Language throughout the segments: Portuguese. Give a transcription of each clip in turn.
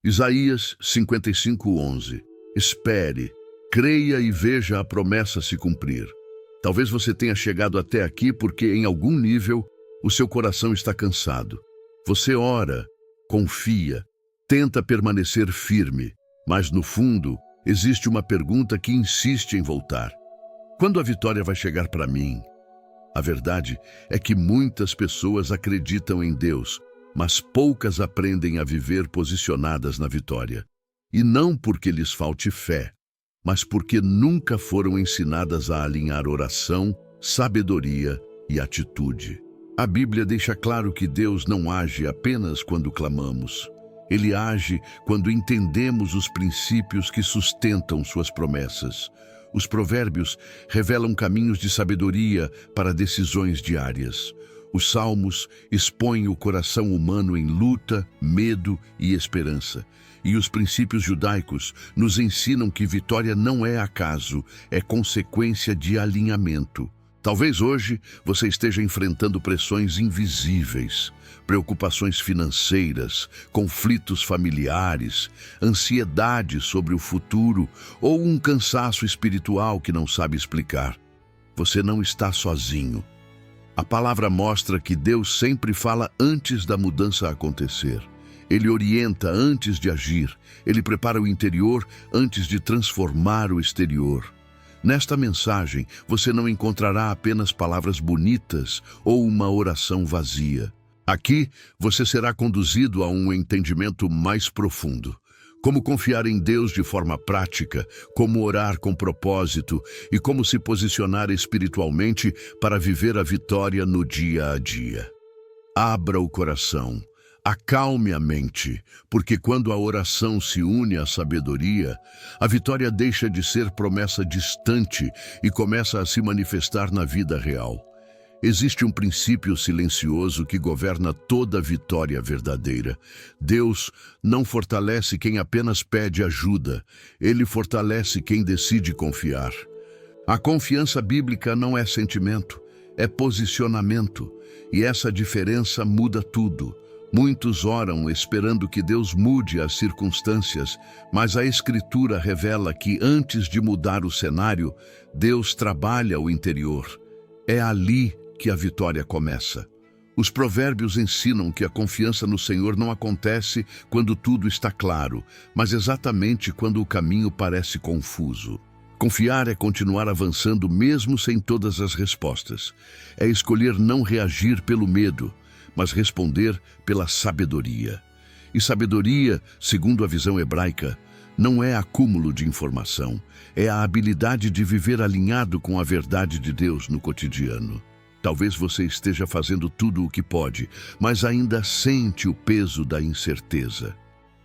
Isaías 55:11. Espere, creia e veja a promessa se cumprir. Talvez você tenha chegado até aqui porque, em algum nível, o seu coração está cansado. Você ora, confia, tenta permanecer firme, mas no fundo, existe uma pergunta que insiste em voltar. Quando a vitória vai chegar para mim? A verdade é que muitas pessoas acreditam em Deus, mas poucas aprendem a viver posicionadas na vitória. E não porque lhes falte fé, mas porque nunca foram ensinadas a alinhar oração, sabedoria e atitude. A Bíblia deixa claro que Deus não age apenas quando clamamos. Ele age quando entendemos os princípios que sustentam suas promessas. Os provérbios revelam caminhos de sabedoria para decisões diárias. Os salmos expõem o coração humano em luta, medo e esperança. E os princípios judaicos nos ensinam que vitória não é acaso, é consequência de alinhamento. Talvez hoje você esteja enfrentando pressões invisíveis, preocupações financeiras, conflitos familiares, ansiedade sobre o futuro ou um cansaço espiritual que não sabe explicar. Você não está sozinho. A palavra mostra que Deus sempre fala antes da mudança acontecer. Ele orienta antes de agir. Ele prepara o interior antes de transformar o exterior. Nesta mensagem, você não encontrará apenas palavras bonitas ou uma oração vazia. Aqui, você será conduzido a um entendimento mais profundo. Como confiar em Deus de forma prática, como orar com propósito e como se posicionar espiritualmente para viver a vitória no dia a dia. Abra o coração. Acalme a mente, porque quando a oração se une à sabedoria, a vitória deixa de ser promessa distante e começa a se manifestar na vida real. Existe um princípio silencioso que governa toda vitória verdadeira. Deus não fortalece quem apenas pede ajuda, Ele fortalece quem decide confiar. A confiança bíblica não é sentimento, é posicionamento, e essa diferença muda tudo. Muitos oram esperando que Deus mude as circunstâncias, mas a Escritura revela que antes de mudar o cenário, Deus trabalha o interior. É ali que a vitória começa. Os provérbios ensinam que a confiança no Senhor não acontece quando tudo está claro, mas exatamente quando o caminho parece confuso. Confiar é continuar avançando mesmo sem todas as respostas. É escolher não reagir pelo medo, mas responder pela sabedoria. E sabedoria, segundo a visão hebraica, não é acúmulo de informação, é a habilidade de viver alinhado com a verdade de Deus no cotidiano. Talvez você esteja fazendo tudo o que pode, mas ainda sente o peso da incerteza.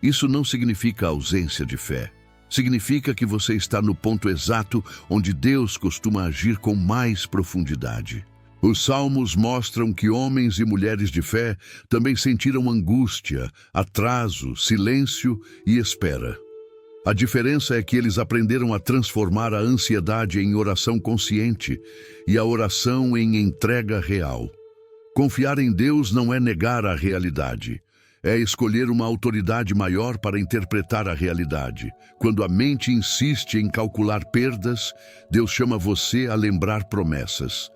Isso não significa ausência de fé. Significa que você está no ponto exato onde Deus costuma agir com mais profundidade. Os salmos mostram que homens e mulheres de fé também sentiram angústia, atraso, silêncio e espera. A diferença é que eles aprenderam a transformar a ansiedade em oração consciente e a oração em entrega real. Confiar em Deus não é negar a realidade, é escolher uma autoridade maior para interpretar a realidade. Quando a mente insiste em calcular perdas, Deus chama você a lembrar promessas.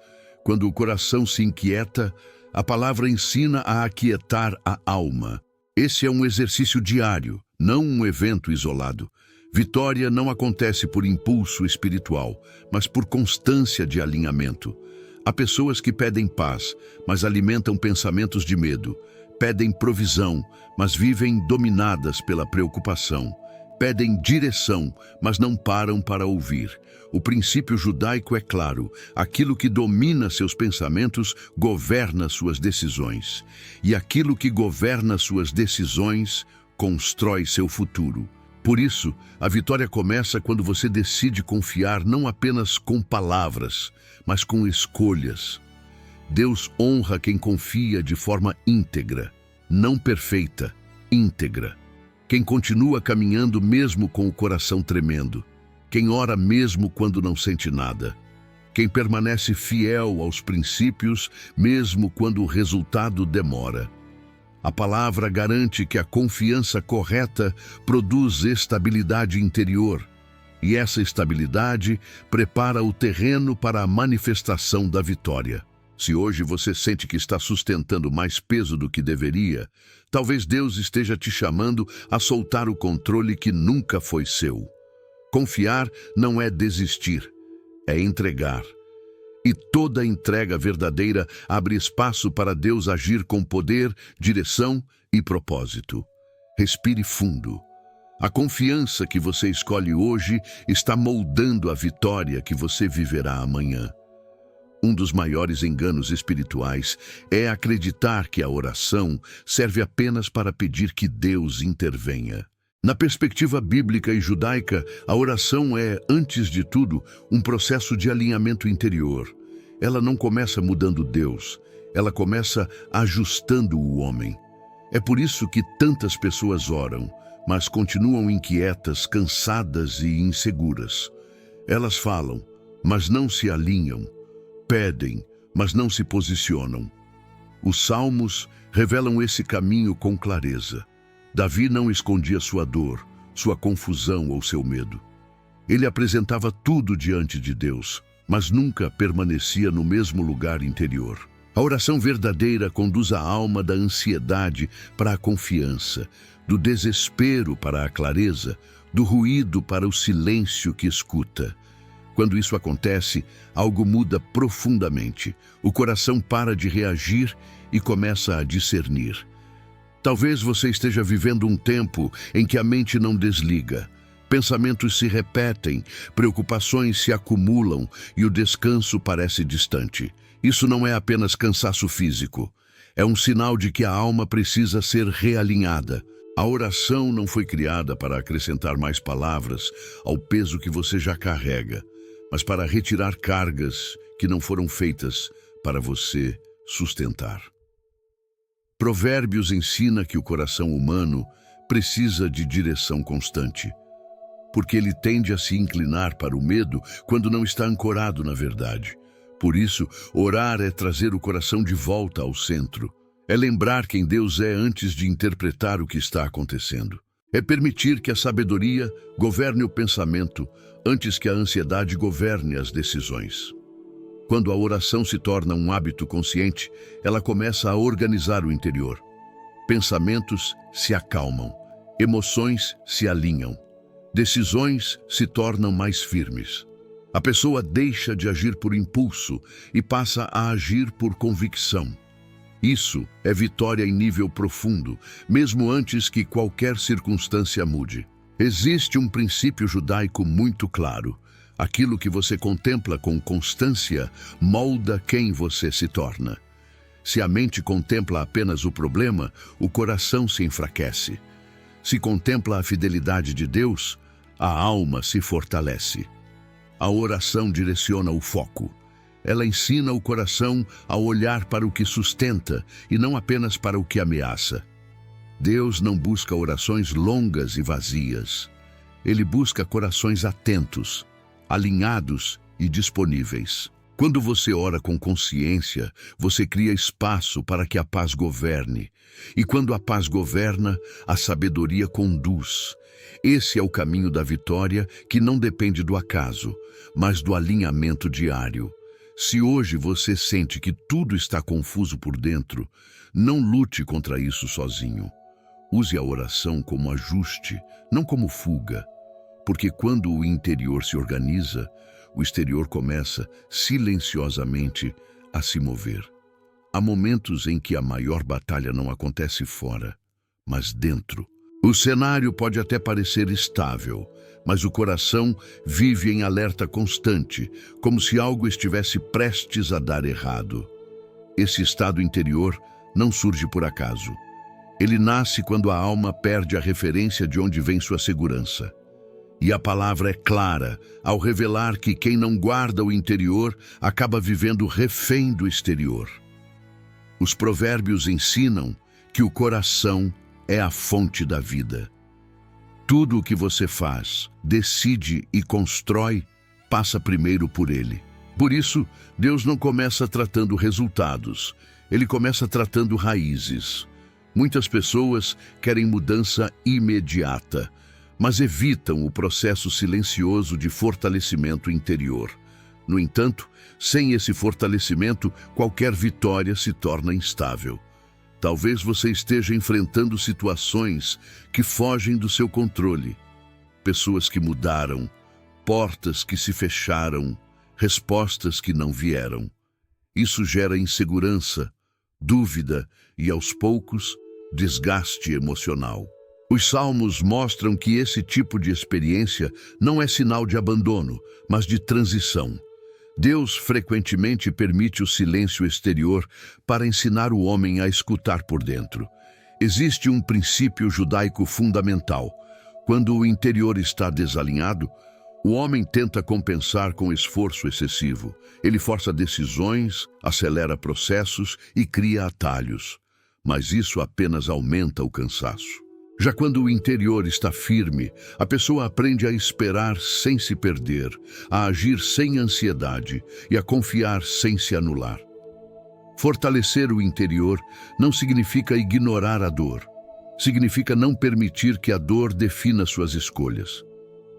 Quando o coração se inquieta, a palavra ensina a aquietar a alma. Esse é um exercício diário, não um evento isolado. Vitória não acontece por impulso espiritual, mas por constância de alinhamento. Há pessoas que pedem paz, mas alimentam pensamentos de medo. Pedem provisão, mas vivem dominadas pela preocupação. Pedem direção, mas não param para ouvir. O princípio judaico é claro: aquilo que domina seus pensamentos governa suas decisões. E aquilo que governa suas decisões constrói seu futuro. Por isso, a vitória começa quando você decide confiar não apenas com palavras, mas com escolhas. Deus honra quem confia de forma íntegra, não perfeita, íntegra. Quem continua caminhando mesmo com o coração tremendo. Quem ora mesmo quando não sente nada. Quem permanece fiel aos princípios mesmo quando o resultado demora. A palavra garante que a confiança correta produz estabilidade interior, e essa estabilidade prepara o terreno para a manifestação da vitória. Se hoje você sente que está sustentando mais peso do que deveria, talvez Deus esteja te chamando a soltar o controle que nunca foi seu. Confiar não é desistir, é entregar. E toda entrega verdadeira abre espaço para Deus agir com poder, direção e propósito. Respire fundo. A confiança que você escolhe hoje está moldando a vitória que você viverá amanhã. Um dos maiores enganos espirituais é acreditar que a oração serve apenas para pedir que Deus intervenha. Na perspectiva bíblica e judaica, a oração é, antes de tudo, um processo de alinhamento interior. Ela não começa mudando Deus, ela começa ajustando o homem. É por isso que tantas pessoas oram, mas continuam inquietas, cansadas e inseguras. Elas falam, mas não se alinham. Pedem, mas não se posicionam. Os salmos revelam esse caminho com clareza. Davi não escondia sua dor, sua confusão ou seu medo. Ele apresentava tudo diante de Deus, mas nunca permanecia no mesmo lugar interior. A oração verdadeira conduz a alma da ansiedade para a confiança, do desespero para a clareza, do ruído para o silêncio que escuta. Quando isso acontece, algo muda profundamente. O coração para de reagir e começa a discernir. Talvez você esteja vivendo um tempo em que a mente não desliga. Pensamentos se repetem, preocupações se acumulam e o descanso parece distante. Isso não é apenas cansaço físico. É um sinal de que a alma precisa ser realinhada. A oração não foi criada para acrescentar mais palavras ao peso que você já carrega, mas para retirar cargas que não foram feitas para você sustentar. Provérbios ensina que o coração humano precisa de direção constante, porque ele tende a se inclinar para o medo quando não está ancorado na verdade. Por isso, orar é trazer o coração de volta ao centro. É lembrar quem Deus é antes de interpretar o que está acontecendo. É permitir que a sabedoria governe o pensamento antes que a ansiedade governe as decisões. Quando a oração se torna um hábito consciente, ela começa a organizar o interior. Pensamentos se acalmam, emoções se alinham, decisões se tornam mais firmes. A pessoa deixa de agir por impulso e passa a agir por convicção. Isso é vitória em nível profundo, mesmo antes que qualquer circunstância mude. Existe um princípio judaico muito claro. Aquilo que você contempla com constância molda quem você se torna. Se a mente contempla apenas o problema, o coração se enfraquece. Se contempla a fidelidade de Deus, a alma se fortalece. A oração direciona o foco. Ela ensina o coração a olhar para o que sustenta e não apenas para o que ameaça. Deus não busca orações longas e vazias. Ele busca corações atentos, alinhados e disponíveis. Quando você ora com consciência, você cria espaço para que a paz governe. E quando a paz governa, a sabedoria conduz. Esse é o caminho da vitória que não depende do acaso, mas do alinhamento diário. Se hoje você sente que tudo está confuso por dentro, não lute contra isso sozinho. Use a oração como ajuste, não como fuga. Porque quando o interior se organiza, o exterior começa silenciosamente a se mover. Há momentos em que a maior batalha não acontece fora, mas dentro. O cenário pode até parecer estável, mas o coração vive em alerta constante, como se algo estivesse prestes a dar errado. Esse estado interior não surge por acaso. Ele nasce quando a alma perde a referência de onde vem sua segurança. E a palavra é clara ao revelar que quem não guarda o interior acaba vivendo refém do exterior. Os provérbios ensinam que o coração é a fonte da vida. Tudo o que você faz, decide e constrói, passa primeiro por ele. Por isso, Deus não começa tratando resultados, ele começa tratando raízes. Muitas pessoas querem mudança imediata, mas evitam o processo silencioso de fortalecimento interior. No entanto, sem esse fortalecimento, qualquer vitória se torna instável. Talvez você esteja enfrentando situações que fogem do seu controle. Pessoas que mudaram, portas que se fecharam, respostas que não vieram. Isso gera insegurança, dúvida e, aos poucos, desgaste emocional. Os salmos mostram que esse tipo de experiência não é sinal de abandono, mas de transição. Deus frequentemente permite o silêncio exterior para ensinar o homem a escutar por dentro. Existe um princípio judaico fundamental. Quando o interior está desalinhado, o homem tenta compensar com esforço excessivo. Ele força decisões, acelera processos e cria atalhos. Mas isso apenas aumenta o cansaço. Já quando o interior está firme, a pessoa aprende a esperar sem se perder, a agir sem ansiedade e a confiar sem se anular. Fortalecer o interior não significa ignorar a dor. Significa não permitir que a dor defina suas escolhas.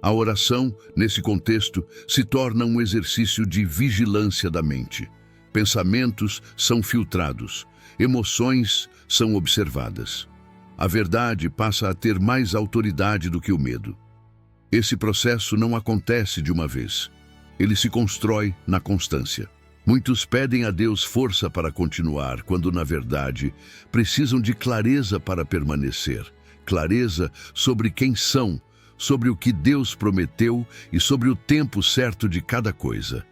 A oração, nesse contexto, se torna um exercício de vigilância da mente. Pensamentos são filtrados, emoções são observadas. A verdade passa a ter mais autoridade do que o medo. Esse processo não acontece de uma vez. Ele se constrói na constância. Muitos pedem a Deus força para continuar, quando, na verdade, precisam de clareza para permanecer. Clareza sobre quem são, sobre o que Deus prometeu e sobre o tempo certo de cada coisa.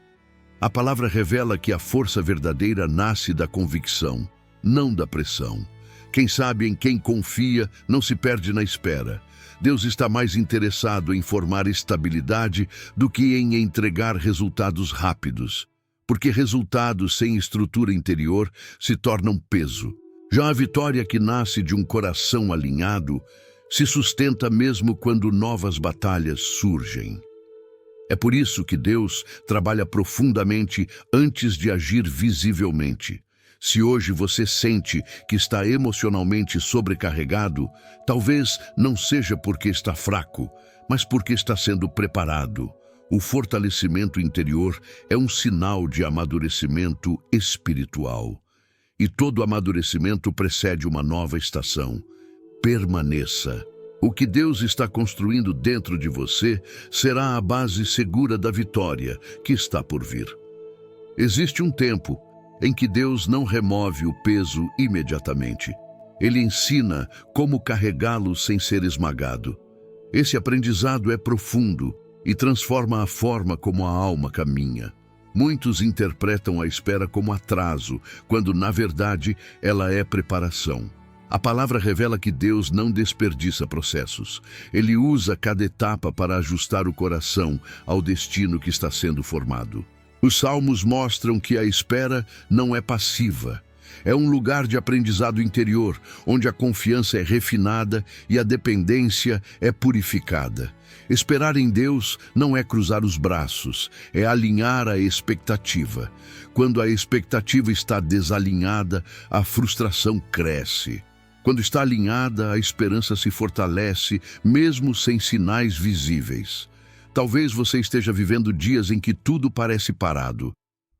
A palavra revela que a força verdadeira nasce da convicção, não da pressão. Quem sabe em quem confia não se perde na espera. Deus está mais interessado em formar estabilidade do que em entregar resultados rápidos, porque resultados sem estrutura interior se tornam peso. Já a vitória que nasce de um coração alinhado se sustenta mesmo quando novas batalhas surgem. É por isso que Deus trabalha profundamente antes de agir visivelmente. Se hoje você sente que está emocionalmente sobrecarregado, talvez não seja porque está fraco, mas porque está sendo preparado. O fortalecimento interior é um sinal de amadurecimento espiritual. E todo amadurecimento precede uma nova estação. Permaneça. O que Deus está construindo dentro de você será a base segura da vitória que está por vir. Existe um tempo em que Deus não remove o peso imediatamente. Ele ensina como carregá-lo sem ser esmagado. Esse aprendizado é profundo e transforma a forma como a alma caminha. Muitos interpretam a espera como atraso, quando, na verdade, ela é preparação. A palavra revela que Deus não desperdiça processos. Ele usa cada etapa para ajustar o coração ao destino que está sendo formado. Os salmos mostram que a espera não é passiva. É um lugar de aprendizado interior, onde a confiança é refinada e a dependência é purificada. Esperar em Deus não é cruzar os braços, é alinhar a expectativa. Quando a expectativa está desalinhada, a frustração cresce. Quando está alinhada, a esperança se fortalece, mesmo sem sinais visíveis. Talvez você esteja vivendo dias em que tudo parece parado.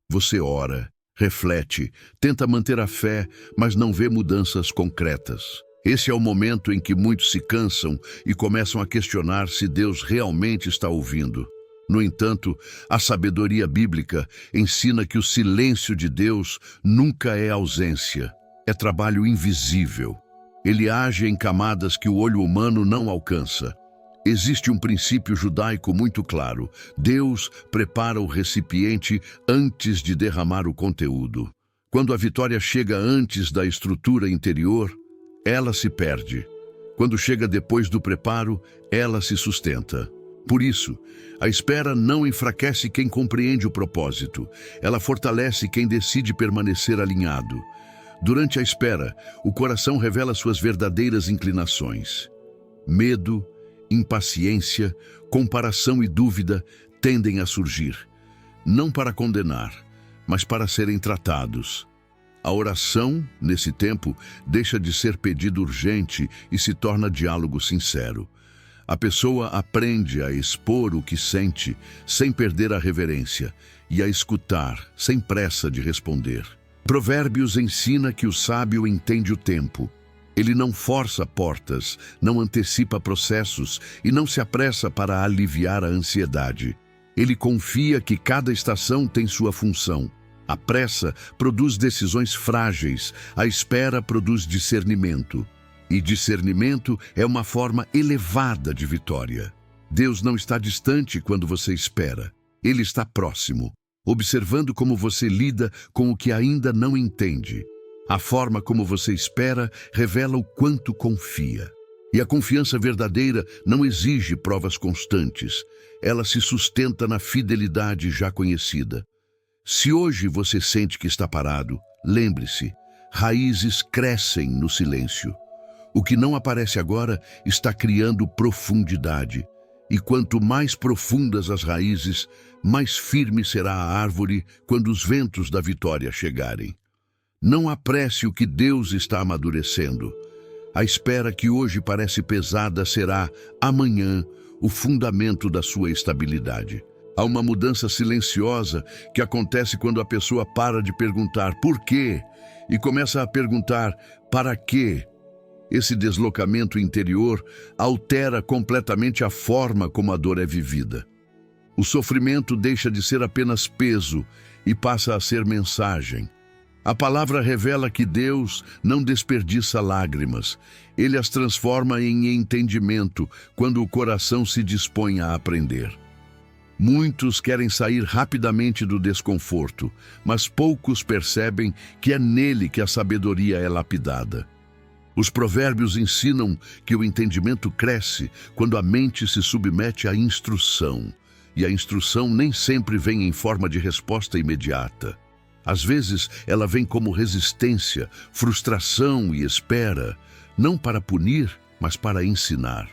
Você ora, reflete, tenta manter a fé, mas não vê mudanças concretas. Esse é o momento em que muitos se cansam e começam a questionar se Deus realmente está ouvindo. No entanto, a sabedoria bíblica ensina que o silêncio de Deus nunca é ausência, é trabalho invisível. Ele age em camadas que o olho humano não alcança. Existe um princípio judaico muito claro. Deus prepara o recipiente antes de derramar o conteúdo. Quando a vitória chega antes da estrutura interior, ela se perde. Quando chega depois do preparo, ela se sustenta. Por isso, a espera não enfraquece quem compreende o propósito. Ela fortalece quem decide permanecer alinhado. Durante a espera, o coração revela suas verdadeiras inclinações. Medo, impaciência, comparação e dúvida tendem a surgir, não para condenar, mas para serem tratados. A oração, nesse tempo, deixa de ser pedido urgente e se torna diálogo sincero. A pessoa aprende a expor o que sente, sem perder a reverência, e a escutar, sem pressa de responder. Provérbios ensina que o sábio entende o tempo. Ele não força portas, não antecipa processos e não se apressa para aliviar a ansiedade. Ele confia que cada estação tem sua função. A pressa produz decisões frágeis, a espera produz discernimento. E discernimento é uma forma elevada de vitória. Deus não está distante quando você espera. Ele está próximo, observando como você lida com o que ainda não entende. A forma como você espera revela o quanto confia. E a confiança verdadeira não exige provas constantes. Ela se sustenta na fidelidade já conhecida. Se hoje você sente que está parado, lembre-se, raízes crescem no silêncio. O que não aparece agora está criando profundidade. E quanto mais profundas as raízes, mais firme será a árvore quando os ventos da vitória chegarem. Não apresse o que Deus está amadurecendo. A espera que hoje parece pesada será, amanhã, o fundamento da sua estabilidade. Há uma mudança silenciosa que acontece quando a pessoa para de perguntar por quê e começa a perguntar para quê. Esse deslocamento interior altera completamente a forma como a dor é vivida. O sofrimento deixa de ser apenas peso e passa a ser mensagem. A palavra revela que Deus não desperdiça lágrimas. Ele as transforma em entendimento quando o coração se dispõe a aprender. Muitos querem sair rapidamente do desconforto, mas poucos percebem que é nele que a sabedoria é lapidada. Os provérbios ensinam que o entendimento cresce quando a mente se submete à instrução, e a instrução nem sempre vem em forma de resposta imediata. Às vezes, ela vem como resistência, frustração e espera, não para punir, mas para ensinar.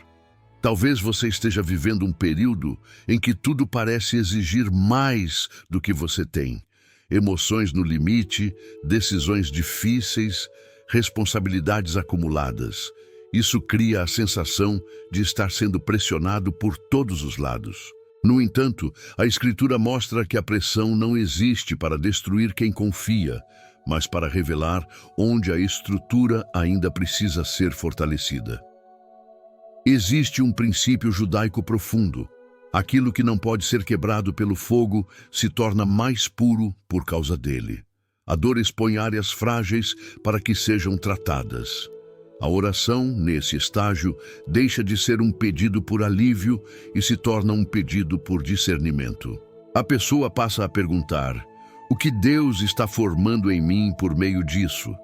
Talvez você esteja vivendo um período em que tudo parece exigir mais do que você tem. Emoções no limite, decisões difíceis, responsabilidades acumuladas. Isso cria a sensação de estar sendo pressionado por todos os lados. No entanto, a Escritura mostra que a pressão não existe para destruir quem confia, mas para revelar onde a estrutura ainda precisa ser fortalecida. Existe um princípio judaico profundo. Aquilo que não pode ser quebrado pelo fogo se torna mais puro por causa dele. A dor expõe áreas frágeis para que sejam tratadas. A oração, nesse estágio, deixa de ser um pedido por alívio e se torna um pedido por discernimento. A pessoa passa a perguntar: o que Deus está formando em mim por meio disso?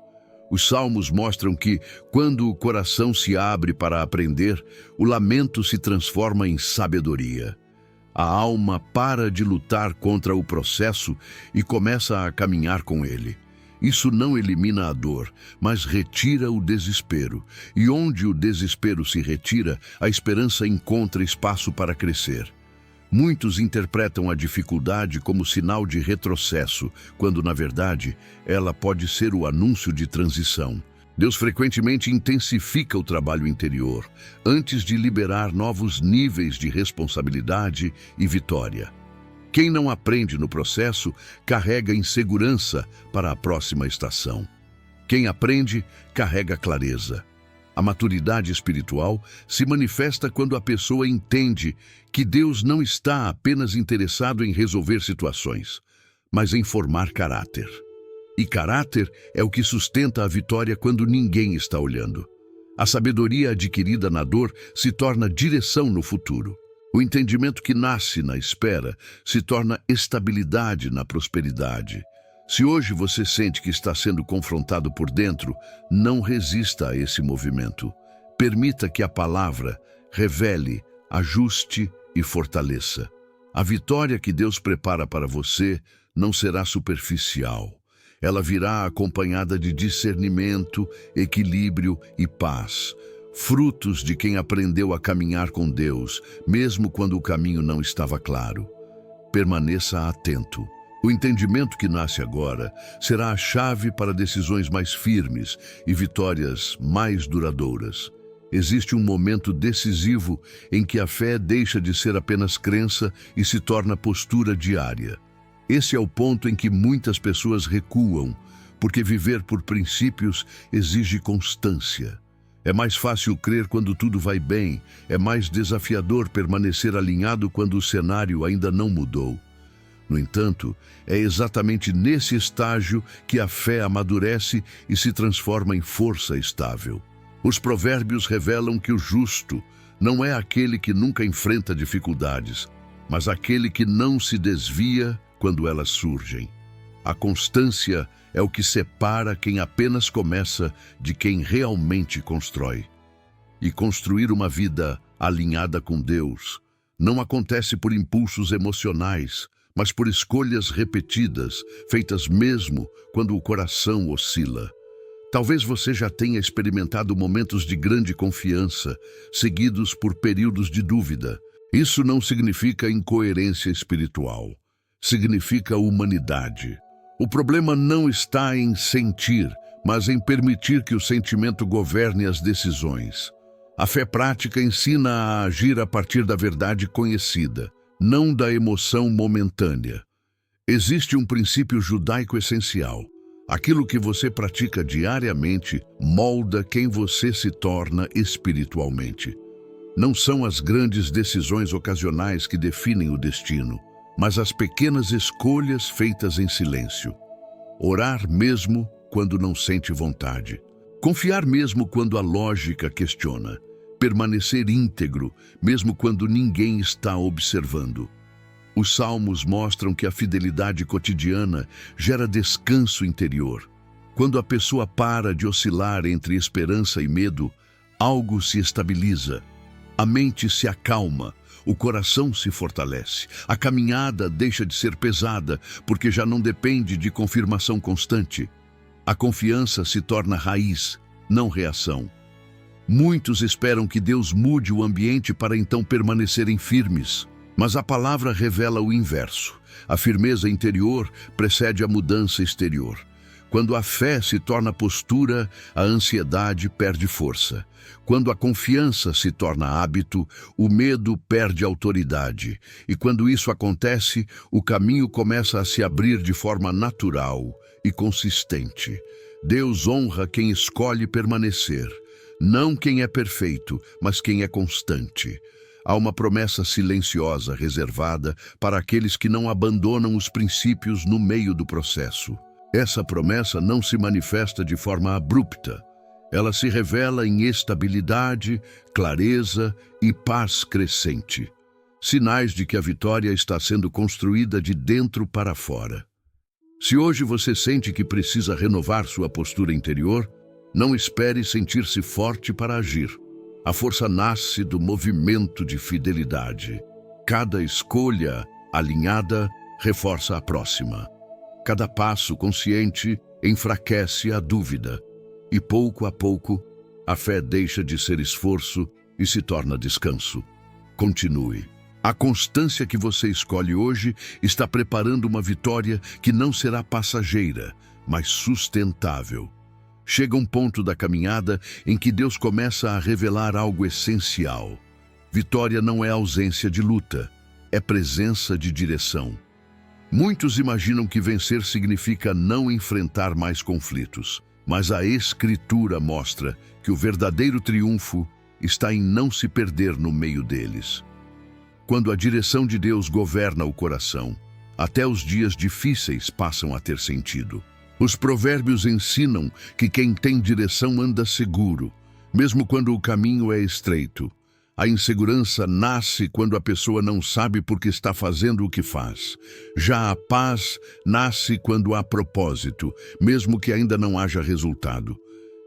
Os salmos mostram que, quando o coração se abre para aprender, o lamento se transforma em sabedoria. A alma para de lutar contra o processo e começa a caminhar com ele. Isso não elimina a dor, mas retira o desespero. E onde o desespero se retira, a esperança encontra espaço para crescer. Muitos interpretam a dificuldade como sinal de retrocesso, quando, na verdade, ela pode ser o anúncio de transição. Deus frequentemente intensifica o trabalho interior, antes de liberar novos níveis de responsabilidade e vitória. Quem não aprende no processo, carrega insegurança para a próxima estação. Quem aprende, carrega clareza. A maturidade espiritual se manifesta quando a pessoa entende que Deus não está apenas interessado em resolver situações, mas em formar caráter. E caráter é o que sustenta a vitória quando ninguém está olhando. A sabedoria adquirida na dor se torna direção no futuro. O entendimento que nasce na espera se torna estabilidade na prosperidade. Se hoje você sente que está sendo confrontado por dentro, não resista a esse movimento. Permita que a palavra revele, ajuste e fortaleça. A vitória que Deus prepara para você não será superficial. Ela virá acompanhada de discernimento, equilíbrio e paz. Frutos de quem aprendeu a caminhar com Deus, mesmo quando o caminho não estava claro. Permaneça atento. O entendimento que nasce agora será a chave para decisões mais firmes e vitórias mais duradouras. Existe um momento decisivo em que a fé deixa de ser apenas crença e se torna postura diária. Esse é o ponto em que muitas pessoas recuam, porque viver por princípios exige constância. É mais fácil crer quando tudo vai bem, é mais desafiador permanecer alinhado quando o cenário ainda não mudou. No entanto, é exatamente nesse estágio que a fé amadurece e se transforma em força estável. Os provérbios revelam que o justo não é aquele que nunca enfrenta dificuldades, mas aquele que não se desvia quando elas surgem. A constância é o que separa quem apenas começa de quem realmente constrói. E construir uma vida alinhada com Deus não acontece por impulsos emocionais, mas por escolhas repetidas, feitas mesmo quando o coração oscila. Talvez você já tenha experimentado momentos de grande confiança, seguidos por períodos de dúvida. Isso não significa incoerência espiritual. Significa humanidade. O problema não está em sentir, mas em permitir que o sentimento governe as decisões. A fé prática ensina a agir a partir da verdade conhecida, não da emoção momentânea. Existe um princípio judaico essencial. Aquilo que você pratica diariamente molda quem você se torna espiritualmente. Não são as grandes decisões ocasionais que definem o destino, mas as pequenas escolhas feitas em silêncio. Orar mesmo quando não sente vontade. Confiar mesmo quando a lógica questiona. Permanecer íntegro mesmo quando ninguém está observando. Os salmos mostram que a fidelidade cotidiana gera descanso interior. Quando a pessoa para de oscilar entre esperança e medo, algo se estabiliza. A mente se acalma, o coração se fortalece. A caminhada deixa de ser pesada, porque já não depende de confirmação constante. A confiança se torna raiz, não reação. Muitos esperam que Deus mude o ambiente para então permanecerem firmes. Mas a palavra revela o inverso. A firmeza interior precede a mudança exterior. Quando a fé se torna postura, a ansiedade perde força. Quando a confiança se torna hábito, o medo perde autoridade. E quando isso acontece, o caminho começa a se abrir de forma natural e consistente. Deus honra quem escolhe permanecer. Não quem é perfeito, mas quem é constante. Há uma promessa silenciosa reservada para aqueles que não abandonam os princípios no meio do processo. Essa promessa não se manifesta de forma abrupta. Ela se revela em estabilidade, clareza e paz crescente. Sinais de que a vitória está sendo construída de dentro para fora. Se hoje você sente que precisa renovar sua postura interior, não espere sentir-se forte para agir. A força nasce do movimento de fidelidade. Cada escolha alinhada reforça a próxima. Cada passo consciente enfraquece a dúvida. E pouco a pouco, a fé deixa de ser esforço e se torna descanso. Continue. A constância que você escolhe hoje está preparando uma vitória que não será passageira, mas sustentável. Chega um ponto da caminhada em que Deus começa a revelar algo essencial. Vitória não é ausência de luta, é presença de direção. Muitos imaginam que vencer significa não enfrentar mais conflitos, mas a Escritura mostra que o verdadeiro triunfo está em não se perder no meio deles. Quando a direção de Deus governa o coração, até os dias difíceis passam a ter sentido. Os provérbios ensinam que quem tem direção anda seguro, mesmo quando o caminho é estreito. A insegurança nasce quando a pessoa não sabe por que está fazendo o que faz. Já a paz nasce quando há propósito, mesmo que ainda não haja resultado.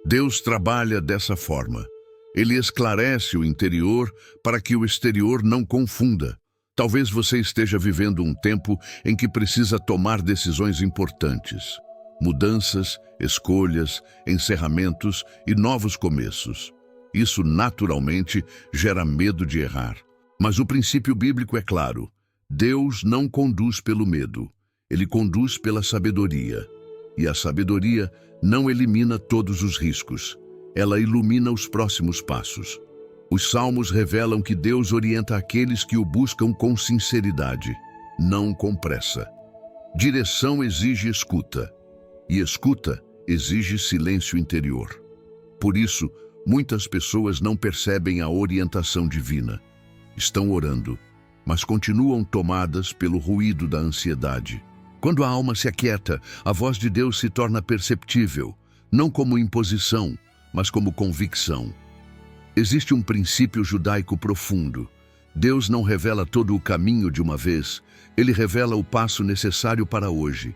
Deus trabalha dessa forma. Ele esclarece o interior para que o exterior não confunda. Talvez você esteja vivendo um tempo em que precisa tomar decisões importantes. Mudanças, escolhas, encerramentos e novos começos. Isso naturalmente gera medo de errar. Mas o princípio bíblico é claro. Deus não conduz pelo medo. Ele conduz pela sabedoria. E a sabedoria não elimina todos os riscos. Ela ilumina os próximos passos. Os salmos revelam que Deus orienta aqueles que o buscam com sinceridade, não com pressa. Direção exige escuta, e escuta exige silêncio interior. Por isso, muitas pessoas não percebem a orientação divina. Estão orando, mas continuam tomadas pelo ruído da ansiedade. Quando a alma se aquieta, a voz de Deus se torna perceptível, não como imposição, mas como convicção. Existe um princípio judaico profundo. Deus não revela todo o caminho de uma vez, ele revela o passo necessário para hoje.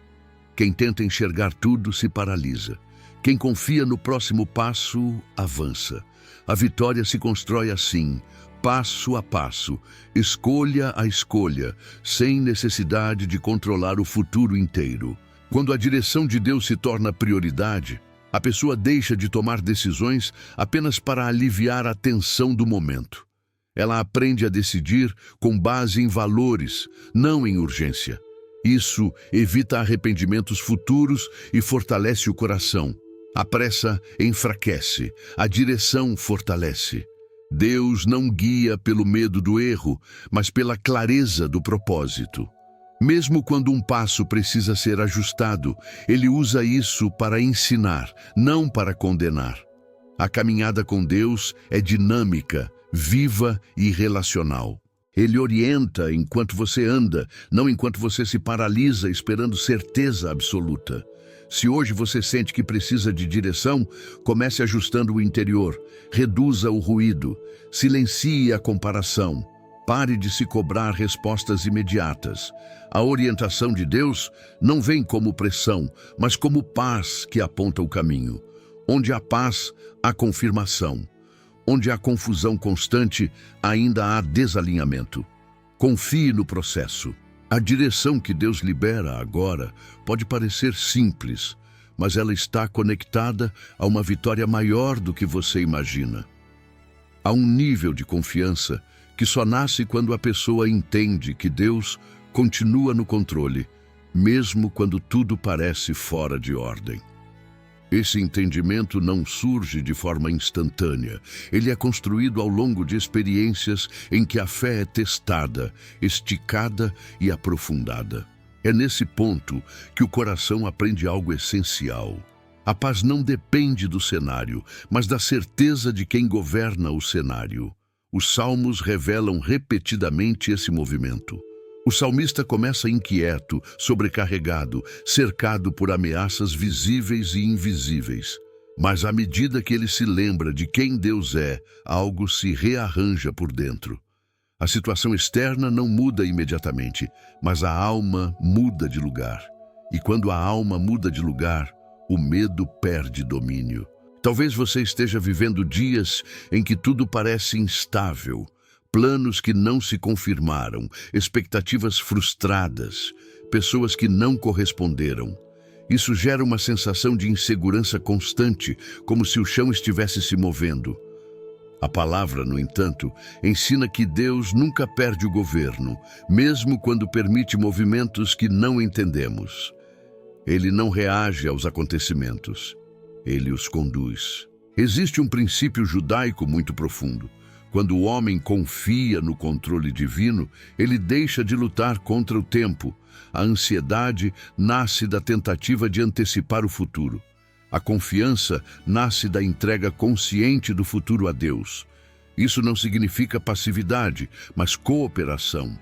Quem tenta enxergar tudo se paralisa. Quem confia no próximo passo, avança. A vitória se constrói assim, passo a passo, escolha a escolha, sem necessidade de controlar o futuro inteiro. Quando a direção de Deus se torna prioridade, a pessoa deixa de tomar decisões apenas para aliviar a tensão do momento. Ela aprende a decidir com base em valores, não em urgência. Isso evita arrependimentos futuros e fortalece o coração. A pressa enfraquece, a direção fortalece. Deus não guia pelo medo do erro, mas pela clareza do propósito. Mesmo quando um passo precisa ser ajustado, ele usa isso para ensinar, não para condenar. A caminhada com Deus é dinâmica, viva e relacional. Ele orienta enquanto você anda, não enquanto você se paralisa esperando certeza absoluta. Se hoje você sente que precisa de direção, comece ajustando o interior, reduza o ruído, silencie a comparação. Pare de se cobrar respostas imediatas. A orientação de Deus não vem como pressão, mas como paz que aponta o caminho. Onde há paz, há confirmação. Onde há confusão constante, ainda há desalinhamento. Confie no processo. A direção que Deus libera agora pode parecer simples, mas ela está conectada a uma vitória maior do que você imagina. Há um nível de confiança que só nasce quando a pessoa entende que Deus continua no controle, mesmo quando tudo parece fora de ordem. Esse entendimento não surge de forma instantânea. Ele é construído ao longo de experiências em que a fé é testada, esticada e aprofundada. É nesse ponto que o coração aprende algo essencial. A paz não depende do cenário, mas da certeza de quem governa o cenário. Os salmos revelam repetidamente esse movimento. O salmista começa inquieto, sobrecarregado, cercado por ameaças visíveis e invisíveis. Mas à medida que ele se lembra de quem Deus é, algo se rearranja por dentro. A situação externa não muda imediatamente, mas a alma muda de lugar. E quando a alma muda de lugar, o medo perde domínio. Talvez você esteja vivendo dias em que tudo parece instável. Planos que não se confirmaram, expectativas frustradas, pessoas que não corresponderam. Isso gera uma sensação de insegurança constante, como se o chão estivesse se movendo. A palavra, no entanto, ensina que Deus nunca perde o governo, mesmo quando permite movimentos que não entendemos. Ele não reage aos acontecimentos, ele os conduz. Existe um princípio judaico muito profundo. Quando o homem confia no controle divino, ele deixa de lutar contra o tempo. A ansiedade nasce da tentativa de antecipar o futuro. A confiança nasce da entrega consciente do futuro a Deus. Isso não significa passividade, mas cooperação.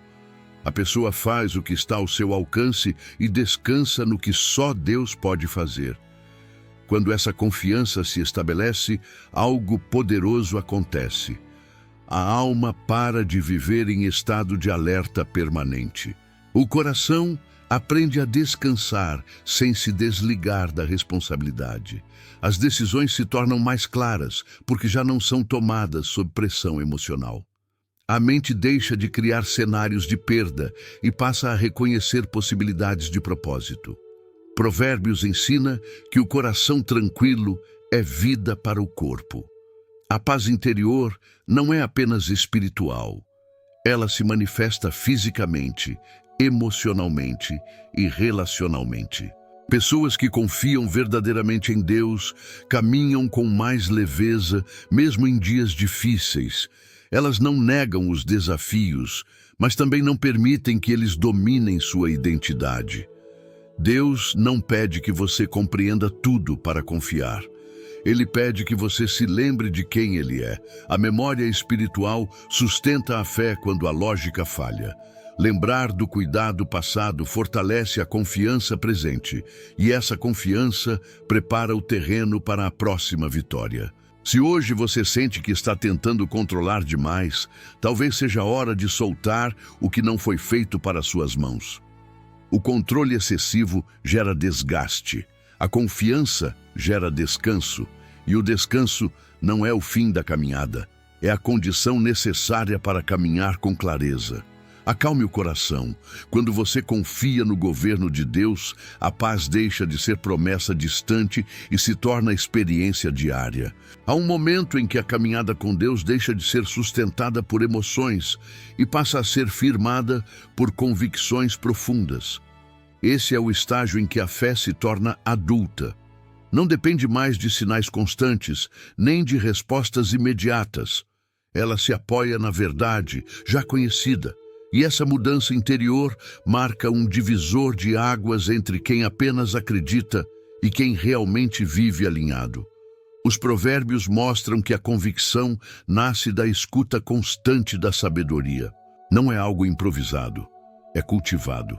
A pessoa faz o que está ao seu alcance e descansa no que só Deus pode fazer. Quando essa confiança se estabelece, algo poderoso acontece. A alma para de viver em estado de alerta permanente. O coração aprende a descansar sem se desligar da responsabilidade. As decisões se tornam mais claras porque já não são tomadas sob pressão emocional. A mente deixa de criar cenários de perda e passa a reconhecer possibilidades de propósito. Provérbios ensina que o coração tranquilo é vida para o corpo. A paz interior não é apenas espiritual, Ela se manifesta fisicamente, emocionalmente e relacionalmente. Pessoas que confiam verdadeiramente em Deus caminham com mais leveza, mesmo em dias difíceis. Elas não negam os desafios, mas também não permitem que eles dominem sua identidade. Deus não pede que você compreenda tudo para confiar. Ele pede que você se lembre de quem Ele é. A memória espiritual sustenta a fé quando a lógica falha. Lembrar do cuidado passado fortalece a confiança presente, e essa confiança prepara o terreno para a próxima vitória. Se hoje você sente que está tentando controlar demais, talvez seja a hora de soltar o que não foi feito para suas mãos. O controle excessivo gera desgaste. A confiança gera descanso, e o descanso não é o fim da caminhada, é a condição necessária para caminhar com clareza. Acalme o coração. Quando você confia no governo de Deus, a paz deixa de ser promessa distante e se torna experiência diária. Há um momento em que a caminhada com Deus deixa de ser sustentada por emoções e passa a ser firmada por convicções profundas. Esse é o estágio em que a fé se torna adulta. Não depende mais de sinais constantes, nem de respostas imediatas. Ela se apoia na verdade, já conhecida. E essa mudança interior marca um divisor de águas entre quem apenas acredita e quem realmente vive alinhado. Os provérbios mostram que a convicção nasce da escuta constante da sabedoria. Não é algo improvisado, é cultivado.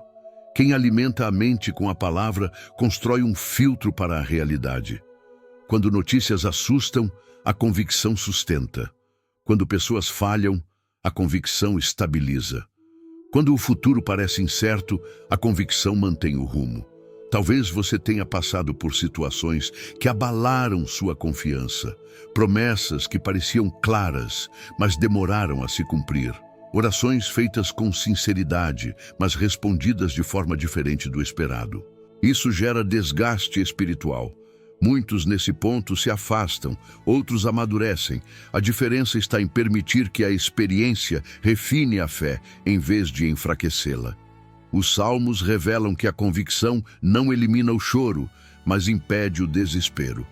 Quem alimenta a mente com a palavra constrói um filtro para a realidade. Quando notícias assustam, a convicção sustenta. Quando pessoas falham, a convicção estabiliza. Quando o futuro parece incerto, a convicção mantém o rumo. Talvez você tenha passado por situações que abalaram sua confiança, promessas que pareciam claras, mas demoraram a se cumprir. Orações feitas com sinceridade, mas respondidas de forma diferente do esperado. Isso gera desgaste espiritual. Muitos nesse ponto se afastam, outros amadurecem. A diferença está em permitir que a experiência refine a fé, em vez de enfraquecê-la. Os salmos revelam que a convicção não elimina o choro, mas impede o desespero.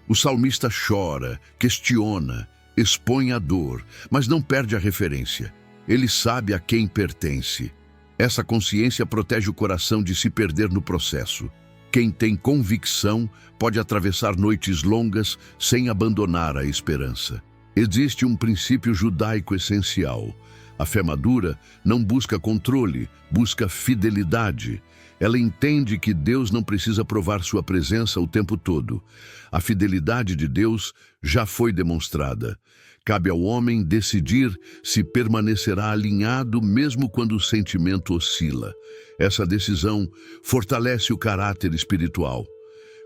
O salmista chora, questiona, expõe a dor, mas não perde a referência. Ele sabe a quem pertence. Essa consciência protege o coração de se perder no processo. Quem tem convicção pode atravessar noites longas sem abandonar a esperança. Existe um princípio judaico essencial. A fé madura não busca controle, busca fidelidade. Ela entende que Deus não precisa provar sua presença o tempo todo. A fidelidade de Deus já foi demonstrada. Cabe ao homem decidir se permanecerá alinhado mesmo quando o sentimento oscila. Essa decisão fortalece o caráter espiritual.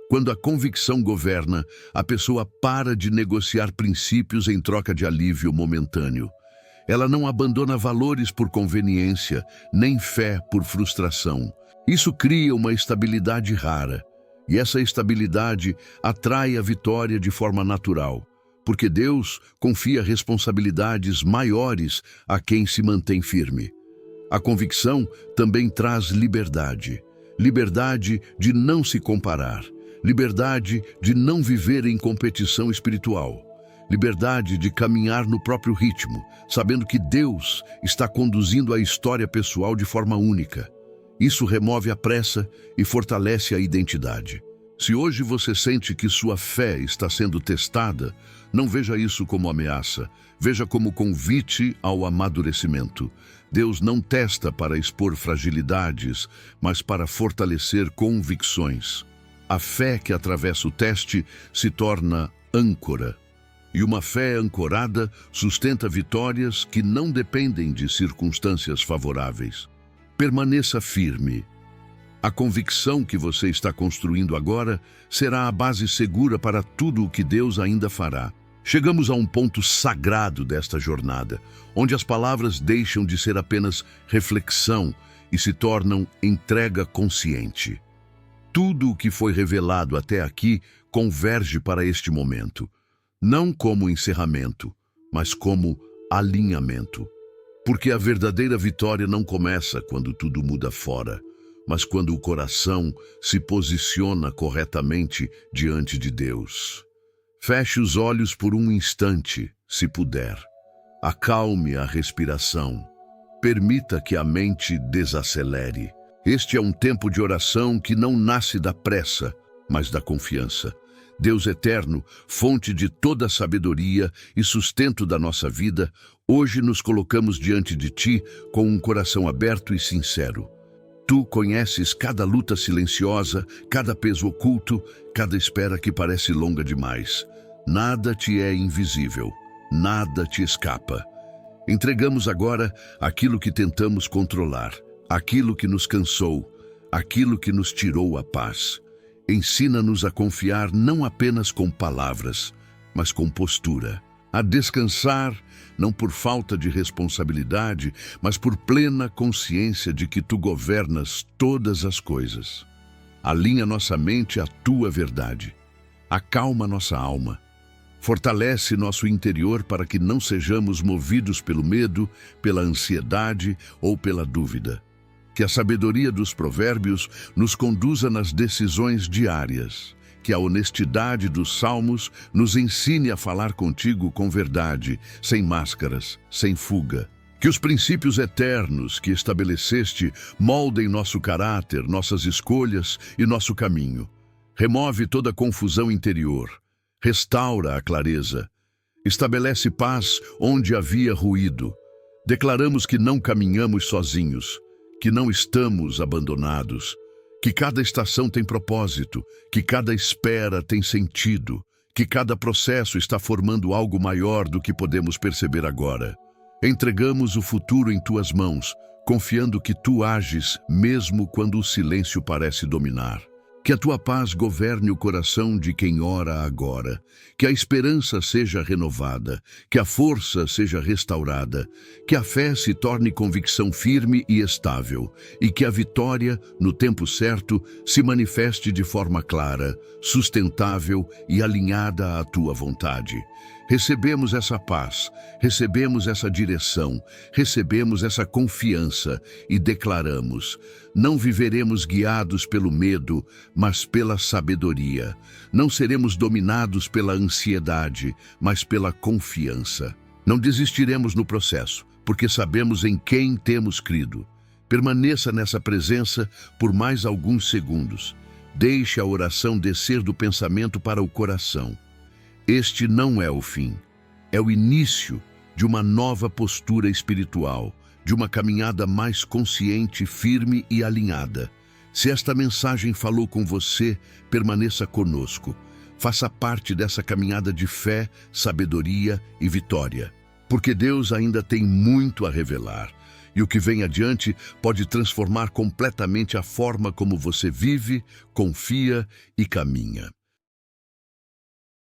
Quando a convicção governa, a pessoa para de negociar princípios em troca de alívio momentâneo. Ela não abandona valores por conveniência, nem fé por frustração. Isso cria uma estabilidade rara, e essa estabilidade atrai a vitória de forma natural, porque Deus confia responsabilidades maiores a quem se mantém firme. A convicção também traz liberdade. Liberdade de não se comparar. Liberdade de não viver em competição espiritual. Liberdade de caminhar no próprio ritmo, sabendo que Deus está conduzindo a história pessoal de forma única. Isso remove a pressa e fortalece a identidade. Se hoje você sente que sua fé está sendo testada, não veja isso como ameaça, veja como convite ao amadurecimento. Deus não testa para expor fragilidades, mas para fortalecer convicções. A fé que atravessa o teste se torna âncora. E uma fé ancorada sustenta vitórias que não dependem de circunstâncias favoráveis. Permaneça firme. A convicção que você está construindo agora será a base segura para tudo o que Deus ainda fará. Chegamos a um ponto sagrado desta jornada, onde as palavras deixam de ser apenas reflexão e se tornam entrega consciente. Tudo o que foi revelado até aqui converge para este momento, não como encerramento, mas como alinhamento. Porque a verdadeira vitória não começa quando tudo muda fora, mas quando o coração se posiciona corretamente diante de Deus. Feche os olhos por um instante, se puder. Acalme a respiração. Permita que a mente desacelere. Este é um tempo de oração que não nasce da pressa, mas da confiança. Deus eterno, fonte de toda a sabedoria e sustento da nossa vida, hoje nos colocamos diante de Ti com um coração aberto e sincero. Tu conheces cada luta silenciosa, cada peso oculto, cada espera que parece longa demais. Nada te é invisível, nada te escapa. Entregamos agora aquilo que tentamos controlar, aquilo que nos cansou, aquilo que nos tirou a paz. Ensina-nos a confiar não apenas com palavras, mas com postura. A descansar, não por falta de responsabilidade, mas por plena consciência de que Tu governas todas as coisas. Alinha nossa mente à Tua verdade. Acalma nossa alma. Fortalece nosso interior para que não sejamos movidos pelo medo, pela ansiedade ou pela dúvida. Que a sabedoria dos provérbios nos conduza nas decisões diárias. Que a honestidade dos salmos nos ensine a falar contigo com verdade, sem máscaras, sem fuga. Que os princípios eternos que estabeleceste moldem nosso caráter, nossas escolhas e nosso caminho. Remove toda confusão interior. Restaura a clareza. Estabelece paz onde havia ruído. Declaramos que não caminhamos sozinhos, que não estamos abandonados, que cada estação tem propósito, que cada espera tem sentido, que cada processo está formando algo maior do que podemos perceber agora. Entregamos o futuro em Tuas mãos, confiando que Tu ages mesmo quando o silêncio parece dominar. Que a Tua paz governe o coração de quem ora agora, que a esperança seja renovada, que a força seja restaurada, que a fé se torne convicção firme e estável, e que a vitória, no tempo certo, se manifeste de forma clara, sustentável e alinhada à Tua vontade. Recebemos essa paz, recebemos essa direção, recebemos essa confiança e declaramos: não viveremos guiados pelo medo, mas pela sabedoria. Não seremos dominados pela ansiedade, mas pela confiança. Não desistiremos no processo, porque sabemos em quem temos crido. Permaneça nessa presença por mais alguns segundos. Deixe a oração descer do pensamento para o coração. Este não é o fim, é o início de uma nova postura espiritual, de uma caminhada mais consciente, firme e alinhada. Se esta mensagem falou com você, permaneça conosco. Faça parte dessa caminhada de fé, sabedoria e vitória, porque Deus ainda tem muito a revelar. E o que vem adiante pode transformar completamente a forma como você vive, confia e caminha.